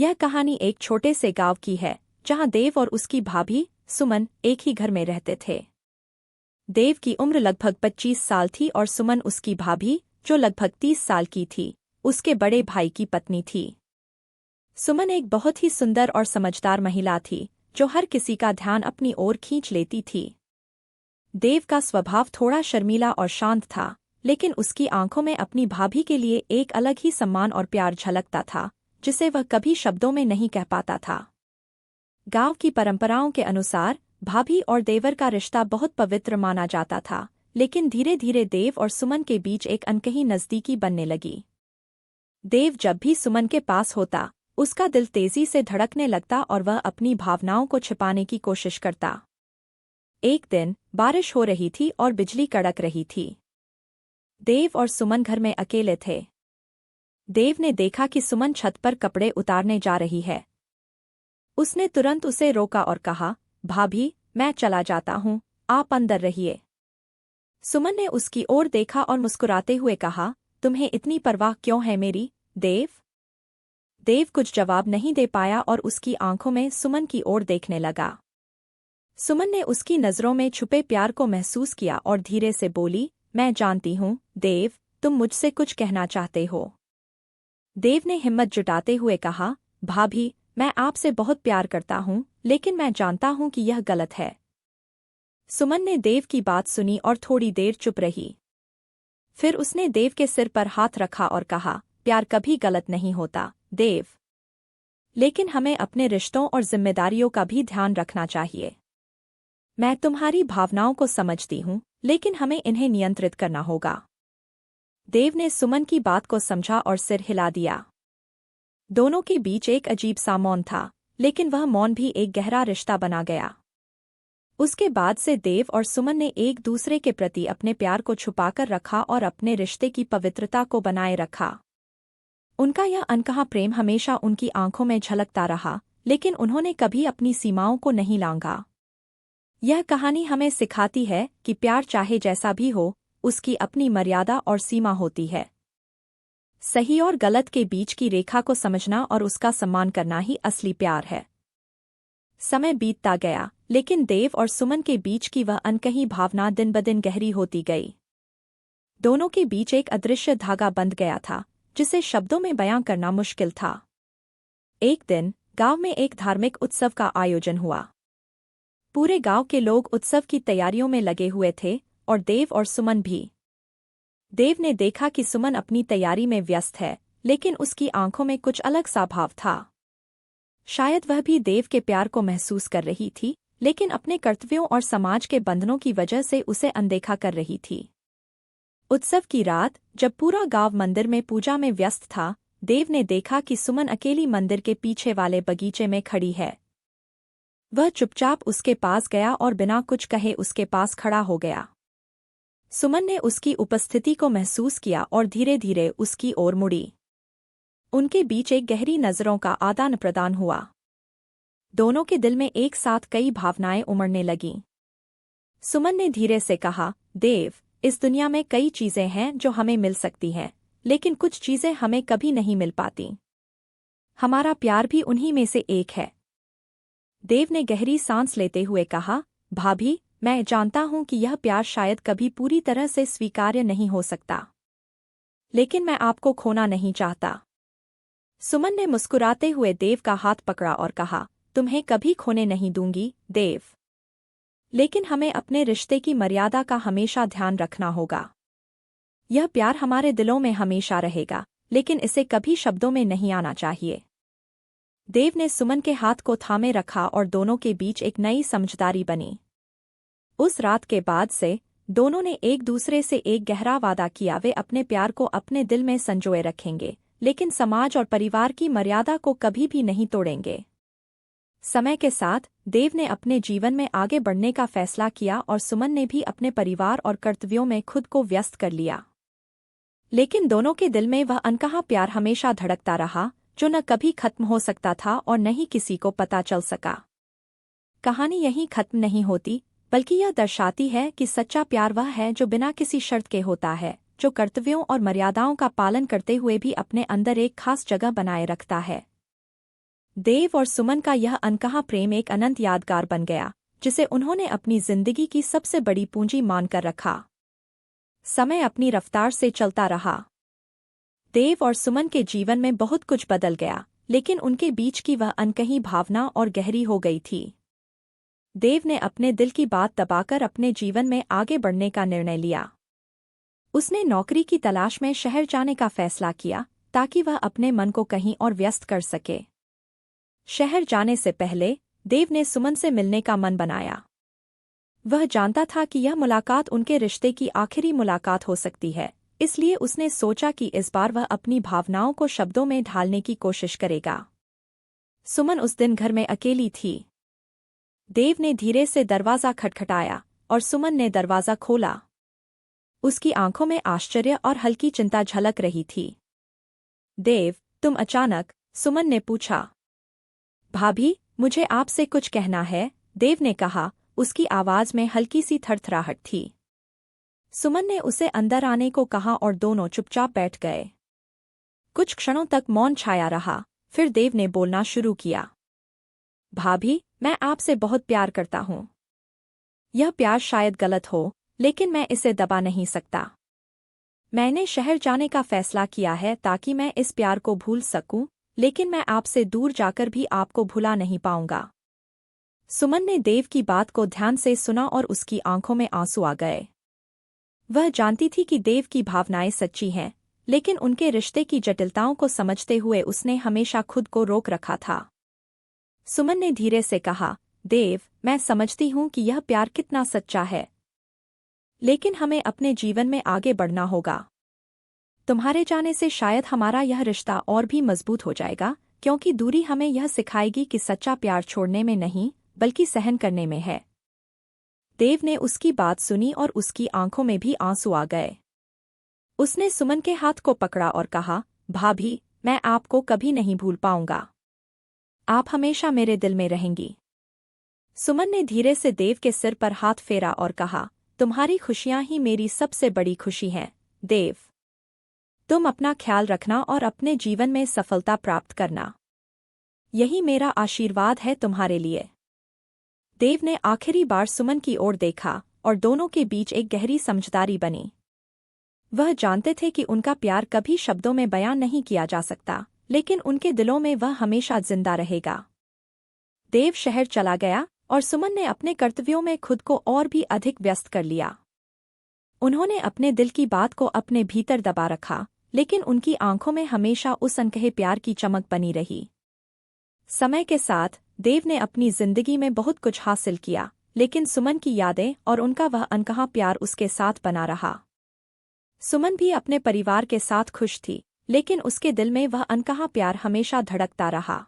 यह कहानी एक छोटे से गांव की है जहां देव और उसकी भाभी सुमन एक ही घर में रहते थे। देव की उम्र लगभग 25 साल थी और सुमन उसकी भाभी, जो लगभग 30 साल की थी, उसके बड़े भाई की पत्नी थी। सुमन एक बहुत ही सुंदर और समझदार महिला थी जो हर किसी का ध्यान अपनी ओर खींच लेती थी। देव का स्वभाव थोड़ा शर्मीला और शांत था, लेकिन उसकी आंखों में अपनी भाभी के लिए एक अलग ही सम्मान और प्यार झलकता था जिसे वह कभी शब्दों में नहीं कह पाता था। गांव की परंपराओं के अनुसार भाभी और देवर का रिश्ता बहुत पवित्र माना जाता था, लेकिन धीरे धीरे देव और सुमन के बीच एक अनकही नज़दीकी बनने लगी। देव जब भी सुमन के पास होता, उसका दिल तेजी से धड़कने लगता और वह अपनी भावनाओं को छिपाने की कोशिश करता। एक दिन बारिश हो रही थी और बिजली कड़क रही थी। देव और सुमन घर में अकेले थे। देव ने देखा कि सुमन छत पर कपड़े उतारने जा रही है। उसने तुरंत उसे रोका और कहा, भाभी, मैं चला जाता हूँ, आप अंदर रहिए। सुमन ने उसकी ओर देखा और मुस्कुराते हुए कहा, तुम्हें इतनी परवाह क्यों है मेरी, देव? देव कुछ जवाब नहीं दे पाया और उसकी आंखों में सुमन की ओर देखने लगा। सुमन ने उसकी नज़रों में छुपे प्यार को महसूस किया और धीरे से बोली, मैं जानती हूँ, देव, तुम मुझसे कुछ कहना चाहते हो। देव ने हिम्मत जुटाते हुए कहा, भाभी, मैं आपसे बहुत प्यार करता हूँ, लेकिन मैं जानता हूँ कि यह गलत है। सुमन ने देव की बात सुनी और थोड़ी देर चुप रही। फिर उसने देव के सिर पर हाथ रखा और कहा, प्यार कभी गलत नहीं होता, देव। लेकिन हमें अपने रिश्तों और जिम्मेदारियों का भी ध्यान रखना चाहिए। मैं तुम्हारी भावनाओं को समझती हूँ, लेकिन हमें इन्हें नियंत्रित करना होगा। देव ने सुमन की बात को समझा और सिर हिला दिया। दोनों के बीच एक अजीब सा मौन था, लेकिन वह मौन भी एक गहरा रिश्ता बना गया। उसके बाद से देव और सुमन ने एक दूसरे के प्रति अपने प्यार को छुपाकर रखा और अपने रिश्ते की पवित्रता को बनाए रखा। उनका यह अनकहा प्रेम हमेशा उनकी आंखों में झलकता रहा, लेकिन उन्होंने कभी अपनी सीमाओं को नहीं लांघा। यह कहानी हमें सिखाती है कि प्यार चाहे जैसा भी हो, उसकी अपनी मर्यादा और सीमा होती है। सही और गलत के बीच की रेखा को समझना और उसका सम्मान करना ही असली प्यार है। समय बीतता गया, लेकिन देव और सुमन के बीच की वह अनकही भावना दिन ब दिन गहरी होती गई। दोनों के बीच एक अदृश्य धागा बंध गया था, जिसे शब्दों में बयां करना मुश्किल था। एक दिन गांव में एक धार्मिक उत्सव का आयोजन हुआ। पूरे गांव के लोग उत्सव की तैयारियों में लगे हुए थे और देव और सुमन भी। देव ने देखा कि सुमन अपनी तैयारी में व्यस्त है, लेकिन उसकी आंखों में कुछ अलग सा भाव था। शायद वह भी देव के प्यार को महसूस कर रही थी, लेकिन अपने कर्तव्यों और समाज के बंधनों की वजह से उसे अनदेखा कर रही थी। उत्सव की रात, जब पूरा गांव मंदिर में पूजा में व्यस्त था, देव ने देखा कि सुमन अकेली मंदिर के पीछे वाले बगीचे में खड़ी है। वह चुपचाप उसके पास गया और बिना कुछ कहे उसके पास खड़ा हो गया। सुमन ने उसकी उपस्थिति को महसूस किया और धीरे धीरे उसकी ओर मुड़ी। उनके बीच एक गहरी नज़रों का आदान प्रदान हुआ। दोनों के दिल में एक साथ कई भावनाएं उमड़ने लगीं। सुमन ने धीरे से कहा, देव, इस दुनिया में कई चीजें हैं जो हमें मिल सकती हैं, लेकिन कुछ चीजें हमें कभी नहीं मिल पाती। हमारा प्यार भी उन्हीं में से एक है। देव ने गहरी सांस लेते हुए कहा, भाभी, मैं जानता हूं कि यह प्यार शायद कभी पूरी तरह से स्वीकार्य नहीं हो सकता, लेकिन मैं आपको खोना नहीं चाहता। सुमन ने मुस्कुराते हुए देव का हाथ पकड़ा और कहा, तुम्हें कभी खोने नहीं दूंगी, देव। लेकिन हमें अपने रिश्ते की मर्यादा का हमेशा ध्यान रखना होगा। यह प्यार हमारे दिलों में हमेशा रहेगा, लेकिन इसे कभी शब्दों में नहीं आना चाहिए। देव ने सुमन के हाथ को थामे रखा और दोनों के बीच एक नई समझदारी बनी। उस रात के बाद से दोनों ने एक दूसरे से एक गहरा वादा किया, वे अपने प्यार को अपने दिल में संजोए रखेंगे, लेकिन समाज और परिवार की मर्यादा को कभी भी नहीं तोड़ेंगे। समय के साथ देव ने अपने जीवन में आगे बढ़ने का फैसला किया और सुमन ने भी अपने परिवार और कर्तव्यों में खुद को व्यस्त कर लिया। लेकिन दोनों के दिल में वह अनकहा प्यार हमेशा धड़कता रहा, जो न कभी खत्म हो सकता था और न ही किसी को पता चल सका। कहानी यहीं खत्म नहीं होती, बल्कि यह दर्शाती है कि सच्चा प्यार वह है जो बिना किसी शर्त के होता है, जो कर्तव्यों और मर्यादाओं का पालन करते हुए भी अपने अंदर एक खास जगह बनाए रखता है। देव और सुमन का यह अनकहा प्रेम एक अनंत यादगार बन गया, जिसे उन्होंने अपनी जिंदगी की सबसे बड़ी पूंजी मानकर रखा। समय अपनी रफ्तार से चलता रहा। देव और सुमन के जीवन में बहुत कुछ बदल गया, लेकिन उनके बीच की वह अनकही भावना और गहरी हो गई थी। देव ने अपने दिल की बात दबाकर अपने जीवन में आगे बढ़ने का निर्णय लिया। उसने नौकरी की तलाश में शहर जाने का फैसला किया, ताकि वह अपने मन को कहीं और व्यस्त कर सके। शहर जाने से पहले देव ने सुमन से मिलने का मन बनाया। वह जानता था कि यह मुलाकात उनके रिश्ते की आखिरी मुलाकात हो सकती है, इसलिए उसने सोचा कि इस बार वह अपनी भावनाओं को शब्दों में ढालने की कोशिश करेगा। सुमन उस दिन घर में अकेली थी। देव ने धीरे से दरवाज़ा खटखटाया और सुमन ने दरवाज़ा खोला। उसकी आंखों में आश्चर्य और हल्की चिंता झलक रही थी। देव, तुम अचानक? सुमन ने पूछा। भाभी, मुझे आपसे कुछ कहना है, देव ने कहा। उसकी आवाज़ में हल्की सी थरथराहट थी। सुमन ने उसे अंदर आने को कहा और दोनों चुपचाप बैठ गए। कुछ क्षणों तक मौन छाया रहा, फिर देव ने बोलना शुरू किया। भाभी, मैं आपसे बहुत प्यार करता हूँ। यह प्यार शायद गलत हो, लेकिन मैं इसे दबा नहीं सकता। मैंने शहर जाने का फैसला किया है ताकि मैं इस प्यार को भूल सकूं, लेकिन मैं आपसे दूर जाकर भी आपको भुला नहीं पाऊंगा। सुमन ने देव की बात को ध्यान से सुना और उसकी आंखों में आंसू आ गए। वह जानती थी कि देव की भावनाएं सच्ची हैं, लेकिन उनके रिश्ते की जटिलताओं को समझते हुए उसने हमेशा खुद को रोक रखा था। सुमन ने धीरे से कहा, देव, मैं समझती हूं कि यह प्यार कितना सच्चा है, लेकिन हमें अपने जीवन में आगे बढ़ना होगा। तुम्हारे जाने से शायद हमारा यह रिश्ता और भी मजबूत हो जाएगा, क्योंकि दूरी हमें यह सिखाएगी कि सच्चा प्यार छोड़ने में नहीं, बल्कि सहन करने में है। देव ने उसकी बात सुनी और उसकी आंखों में भी आंसू आ गए। उसने सुमन के हाथ को पकड़ा और कहा, भाभी, मैं आपको कभी नहीं भूल पाऊंगा। आप हमेशा मेरे दिल में रहेंगी। सुमन ने धीरे से देव के सिर पर हाथ फेरा और कहा, तुम्हारी खुशियां ही मेरी सबसे बड़ी खुशी हैं, देव। तुम अपना ख्याल रखना और अपने जीवन में सफलता प्राप्त करना। यही मेरा आशीर्वाद है तुम्हारे लिए। देव ने आखिरी बार सुमन की ओर देखा और दोनों के बीच एक गहरी समझदारी बनी। वह जानते थे कि उनका प्यार कभी शब्दों में बयान नहीं किया जा सकता, लेकिन उनके दिलों में वह हमेशा जिंदा रहेगा। देव शहर चला गया और सुमन ने अपने कर्तव्यों में खुद को और भी अधिक व्यस्त कर लिया। उन्होंने अपने दिल की बात को अपने भीतर दबा रखा, लेकिन उनकी आंखों में हमेशा उस अनकहे प्यार की चमक बनी रही। समय के साथ देव ने अपनी जिंदगी में बहुत कुछ हासिल किया, लेकिन सुमन की यादें और उनका वह अनकहा प्यार उसके साथ बना रहा। सुमन भी अपने परिवार के साथ खुश थी, लेकिन उसके दिल में वह अनकहा प्यार हमेशा धड़कता रहा।